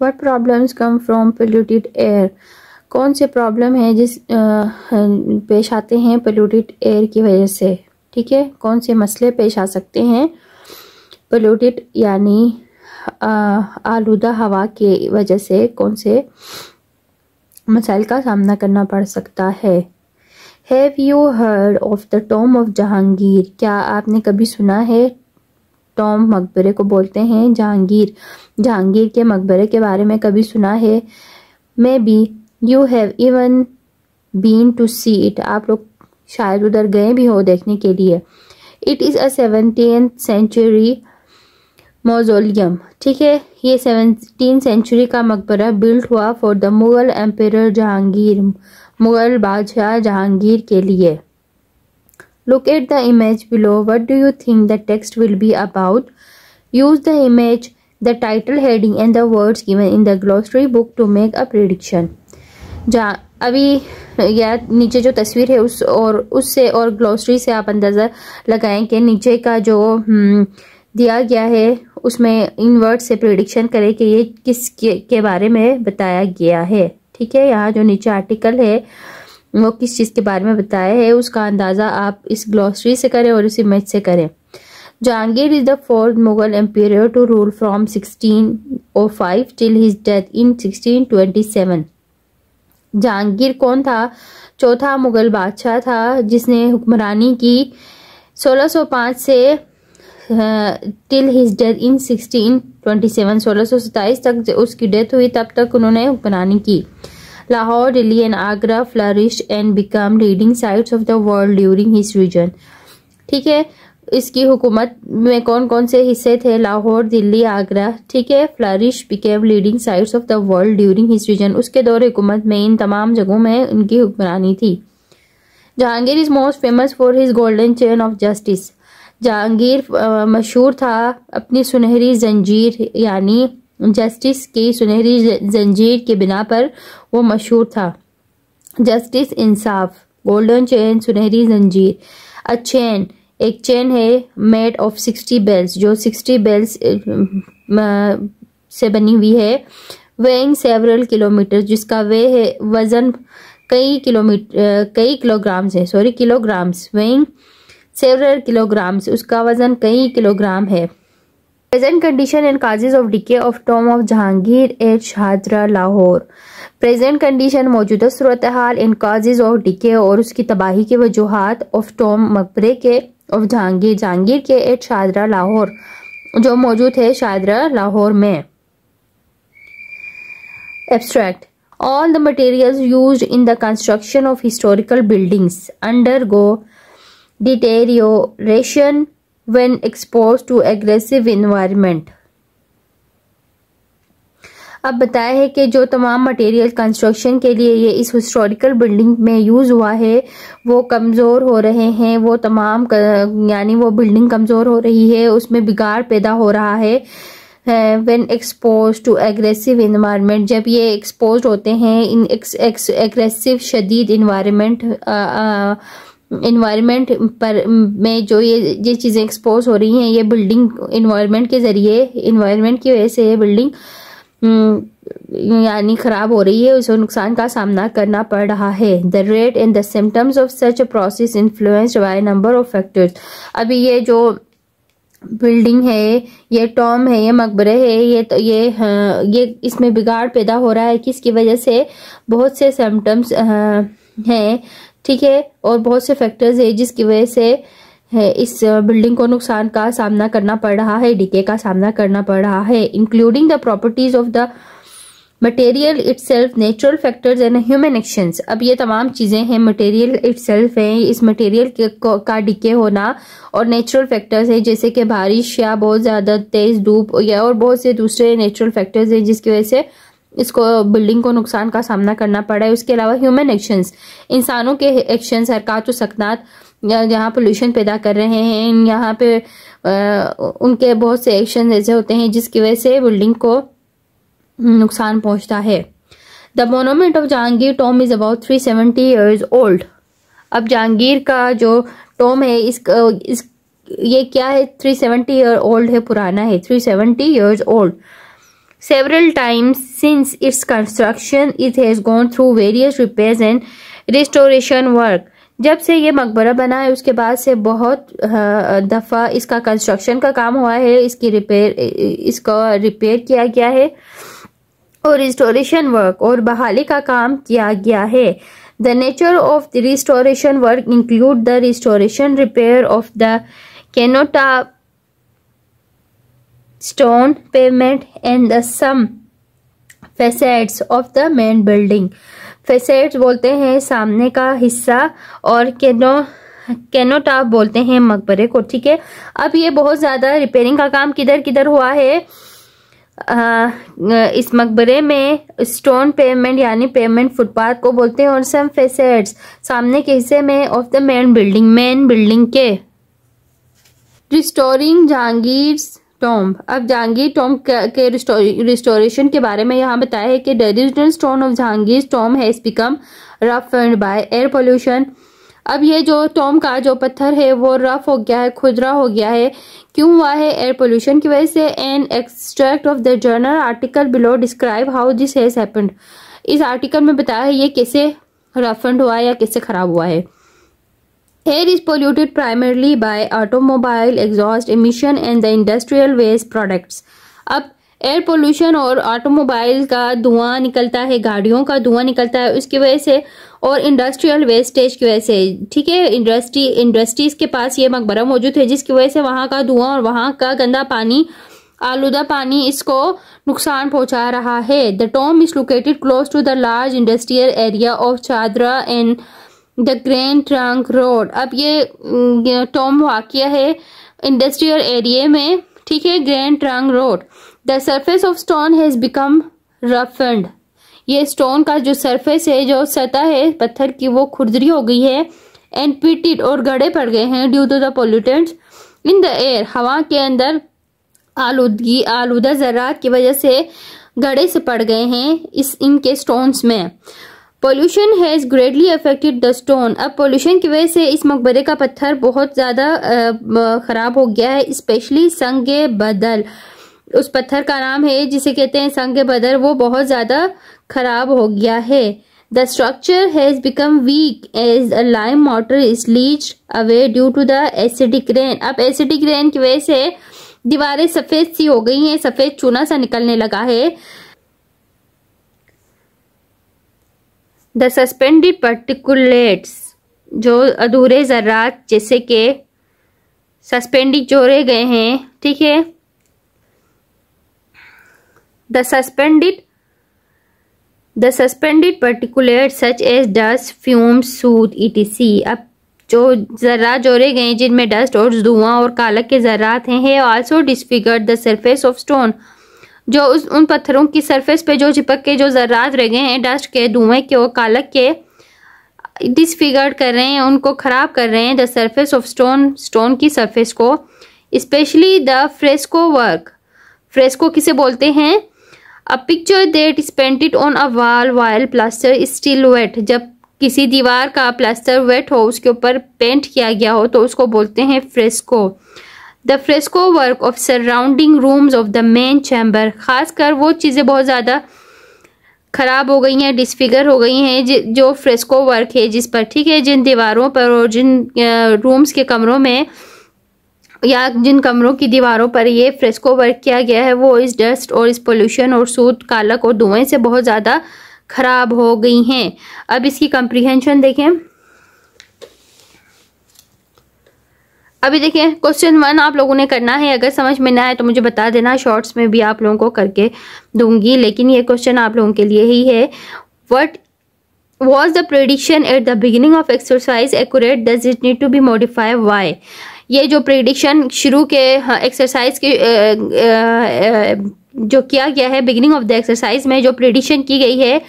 What problems come from polluted air, कौन से problem है जिस पेश आते हैं पोल्यूटेड एयर की वजह से। ठीक है, कौन से मसले पेश आ सकते हैं पोल्यूटेड यानी आलूदा हवा की वजह से, कौन से मसाइल का सामना करना पड़ सकता है। Have you heard of the Tom of Jahangir, क्या आपने कभी सुना है, टॉम मकबरे को बोलते हैं जहांगीर, जहांगीर के मकबरे के बारे में कभी सुना है। Maybe you have even been to see it, आप लोग शायद उधर गए भी हो देखने के लिए। It is a 17th century mausoleum, ठीक है, ये 17th सेंचुरी का मकबरा बिल्ट हुआ for the Mughal emperor Jahangir, Mughal बादशाह जहांगीर के लिए। Look at the image below. What do you think the text will be about? Use the image, the title heading and the words given in the glossary book to make a prediction. अभी या नीचे जो तस्वीर है उससे और glossary से आप अंदाज़ा लगाएं कि नीचे का जो दिया गया है उसमें इन वर्ड से प्रेडिक्शन करें कि ये किस के बारे में बताया गया है। ठीक है, यहाँ जो नीचे आर्टिकल है वो किस चीज़ के बारे में बताया है उसका अंदाज़ा आप इस ग्लॉसरी से करें और इस इमेज से करें। Jahangir is the 4th Mughal emperor to rule from 1605 till his death in 1627। Jahangir कौन था? चौथा मुगल बादशाह था जिसने हुक्मरानी की 1605 से टिल हिज डेथ इन 1627, 1627 तक उसकी डेथ हुई, तब तक उन्होंने हुक्मरानी की। Lahore, Delhi and Agra flourished and become leading sites of the world during his reign. ठीक है, इसकी हुकूमत में कौन कौन से हिस्से थे? लाहौर, दिल्ली, आगरा। ठीक है, flourish became leading sites of the world during his reign, उसके दौर हुकूमत में इन तमाम जगहों में उनकी हुक्मरानी थी। Jahangir is most famous for his golden chain of justice, Jahangir मशहूर था अपनी सुनहरी जंजीर यानी जस्टिस की सुनहरी जंजीर के बिना पर वो मशहूर था। जस्टिस, इंसाफ, गोल्डन चेन, सुनहरी जंजीर। अ चेन, एक चेन है मेड ऑफ 60 बेल्स, जो 60 बेल्स से बनी हुई है। वेइंग सेवरल किलोमीटर, जिसका वे है वजन कई किलोग्राम्स है, किलोग्राम्स। वेइंग सेवरल किलोग्राम्स, उसका वजन कई किलोग्राम है। Present condition and causes of decay of tomb of Jahangir at Shahdara Lahore. Present condition, मौजूदा सूरत हाल, एंड काजेज ऑफ डिके और उसकी तबाही के वजूहात, ऑफ टॉम मकबरे के, ऑफ जहांगीर, जहांगीर के, एट शाहदरा लाहौर, जो मौजूद है शाहदरा लाहौर में। Abstract, all the materials used in the construction of historical buildings undergo deterioration when exposed to aggressive environment। अब बताया है कि जो तमाम मटेरियल कंस्ट्रक्शन के लिए ये इस हिस्टोरिकल बिल्डिंग में यूज़ हुआ है वो कमज़ोर हो रहे हैं, वो तमाम यानी वो बिल्डिंग कमज़ोर हो रही है, उसमें बिगाड़ पैदा हो रहा है। when exposed to aggressive environment, जब ये एक्सपोज होते हैं इन एग्रेसिव शदीद इन्वायरमेंट पर में जो ये चीज़ें एक्सपोज हो रही हैं, ये बिल्डिंग इन्वायरमेंट के ज़रिए, इन्वायरमेंट की वजह से ये बिल्डिंग यानी ख़राब हो रही है, उसको नुकसान का सामना करना पड़ रहा है। The rate and the symptoms of such a process influenced by number of factors. अभी ये जो बिल्डिंग है, ये टॉम है, ये मकबरे है, ये इसमें बिगाड़ पैदा हो रहा है किसकी वजह से? बहुत से सिम्टम्स हैं, ठीक है, और बहुत से फैक्टर्स है जिसकी वजह से इस बिल्डिंग को नुकसान का सामना करना पड़ रहा है, डिके का सामना करना पड़ रहा है। Including the properties of the material itself, natural factors and human actions. अब ये तमाम चीज़ें हैं, मटेरियल इटसेल्फ है, इस मटेरियल का डिके होना, और नेचुरल फैक्टर्स है जैसे कि बारिश या बहुत ज़्यादा तेज़ धूप या और बहुत से दूसरे नेचुरल फैक्टर्स हैं जिसकी वजह से इसको बिल्डिंग को नुकसान का सामना करना पड़ा है। उसके अलावा ह्यूमन एक्शंस, इंसानों के एक्शंस, हरकत व सकनात जहाँ पोल्यूशन पैदा कर रहे हैं, यहाँ पे उनके बहुत से एक्शन ऐसे होते हैं जिसकी वजह से बिल्डिंग को नुकसान पहुँचता है। The monument of Jahangir Tom is about 370 years old. अब जहांगीर का जो टॉम है ये क्या है? 370 ईयर ओल्ड है, पुराना है, 370 years old. Several times since its construction, it has gone through various repairs and restoration work. जब से ये मकबरा बना है उसके बाद से बहुत दफ़ा इसका कंस्ट्रक्शन का काम हुआ है, इसका रिपेयर किया गया है और रिस्टोरेशन वर्क और बहाली का काम किया गया है. The nature of the restoration work include the restoration repair of the cenotaph, stone pavement and the some facades of the main building. facades बोलते हैं सामने का हिस्सा और कैनोटाप बोलते हैं मकबरे को. ठीक है, अब ये बहुत ज़्यादा रिपेयरिंग का काम किधर किधर हुआ है. इस मकबरे में स्टोन पेवमेंट यानी पेवमेंट फुटपाथ को बोलते हैं और सम फेसेड्स सामने के हिस्से में ऑफ द मेन बिल्डिंग के. Restoring Jahangir tomb. अब जहांगीर टॉम्ब के रिस्टोरेशन के बारे में यहाँ बताया है कि the original stone of Jahangir tomb has become roughened by air pollution. अब ये जो टॉम्ब का जो पत्थर है वो रफ हो गया है, खुरदरा हो गया है. क्यों हुआ है? एयर पोल्यूशन की वजह से. An extract of the journal article below describe how this has happened. इस आर्टिकल में बताया है ये कैसे रफन्ड हुआ है या कैसे खराब हुआ है. Air is polluted primarily by automobile exhaust emission and the industrial waste products. अब एयर पोल्यूशन और ऑटोमोबाइल का धुआं निकलता है, गाड़ियों का धुआं निकलता है उसकी वजह से और इंडस्ट्रियल वेस्टेज की वजह से. ठीक है, इंडस्ट्रीज के पास ये मकबरा मौजूद है जिसकी वजह से वहां का धुआं और वहां का गंदा पानी, आलूदा पानी इसको नुकसान पहुंचा रहा है. The tomb is located close to the large industrial area of Shahdara and the grand trunk road. अब ये टॉम्ब वाक़या है इंडस्ट्रियल एरिया में. ठीक है, grand trunk road. The surface of stone has become roughened. ये स्टोन का जो सरफेस है, जो सतह है पत्थर की, वो खुरदरी हो गई है. एंड पिटेड और गड़े पड़ गए हैं due to the pollutants in the air. हवा के अंदर आलूदा ज़रात की वजह से गड़े से पड़ गए हैं इनके स्टोन्स में. Pollution has greatly affected the stone. अब पोल्यूशन की वजह से इस मकबरे का पत्थर बहुत ज़्यादा ख़राब हो गया है. स्पेशली संगे बदल, उस पत्थर का नाम है जिसे कहते हैं संगे बदर, वो बहुत ज़्यादा खराब हो गया है. The structure has become weak as a lime water is leached away due to the acidic rain. अब एसिडिक रेन की वजह से दीवारें सफ़ेद सी हो गई हैं, सफ़ेद चूना सा निकलने लगा है. द सस्पेंडेड पार्टिकुलेट्स, जो अधूरे ज़र्रात जैसे कि सस्पेंडिक जोड़े गए हैं. ठीक है, The suspended particulates such as dust, fumes, soot, etc. अब जो ज़र्रात जोड़े गए जिनमें डस्ट और धुआं और कालक के ज़र्रात हैं also disfigured the surface of stone. जो उन पत्थरों की सरफेस पे जो चिपक के जो ज़र्रात रह गए हैं डस्ट के, धुएं के और कालक के, डिसफिगर्ड कर रहे हैं, उनको ख़राब कर रहे हैं. द सरफेस ऑफ स्टोन की सरफेस को. Specially the fresco work. Fresco किसे बोलते हैं? A picture that is painted on a wall while plaster is still wet. जब किसी दीवार का प्लास्टर वेट हो, उसके ऊपर पेंट किया गया हो, तो उसको बोलते हैं fresco. The fresco work of surrounding rooms of the main chamber. खासकर वो चीज़ें बहुत ज़्यादा ख़राब हो गई हैं, डिसफिगर हो गई हैं जो फ्रेस्को वर्क है जिस पर. ठीक है, जिन दीवारों पर और जिन रूम्स के कमरों में या जिन कमरों की दीवारों पर ये फ्रेस्को वर्क किया गया है वो इस डस्ट और इस पोल्यूशन और सूट, कालक और धुएं से बहुत ज़्यादा ख़राब हो गई हैं. अब इसकी कम्प्रीहेंशन देखें. अभी देखें, क्वेश्चन 1 आप लोगों ने करना है. अगर समझ में ना आए तो मुझे बता देना, शॉर्ट्स में भी आप लोगों को करके दूंगी, लेकिन ये क्वेश्चन आप लोगों के लिए ही है. What was the prediction at the beginning of exercise accurate? Does it need to be modified? Why? ये जो प्रेडिक्शन शुरू के एक्सरसाइज के जो किया गया है बिगिनिंग ऑफ द एक्सरसाइज में जो प्रेडिक्शन की गई है,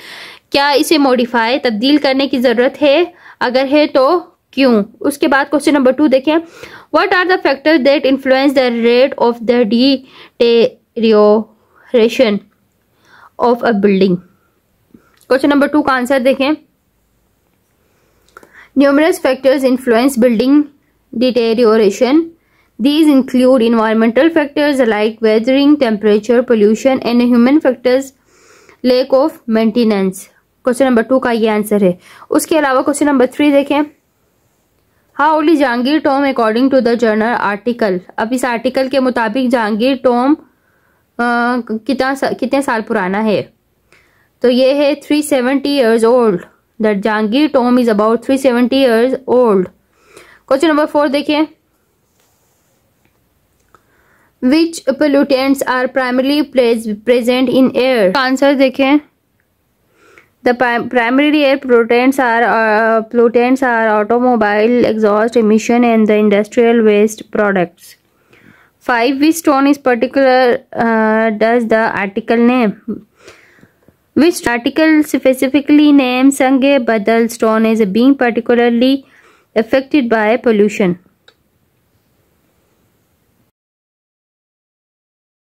क्या इसे मॉडिफाई तब्दील करने की ज़रूरत है? अगर है तो क्यों? उसके बाद क्वेश्चन नंबर 2 देखें. What are the factor that influence the rate of the deterioration of a building? Question number 2 का आंसर देखें. Numerous factors influence building deterioration. These include environmental factors like weathering, temperature, pollution and human factors, lack of maintenance. Question number 2 का ये answer है। उसके अलावा question number 3 देखें। How old is Jahangir tomb according to the journal article. अब इस article के मुताबिक जहांगीर टॉम कितने साल पुराना है? तो ये है 370 years old. That Jahangir Tom is about 370 years old. Question number 4 देखिए। Which pollutants are primarily present in air? Answer देखें। The primary air pollutants are automobile exhaust emission and the industrial waste products. 5. Which stone is particular does the article name? Which article specifically names Sange Badal stone as being particularly affected by pollution?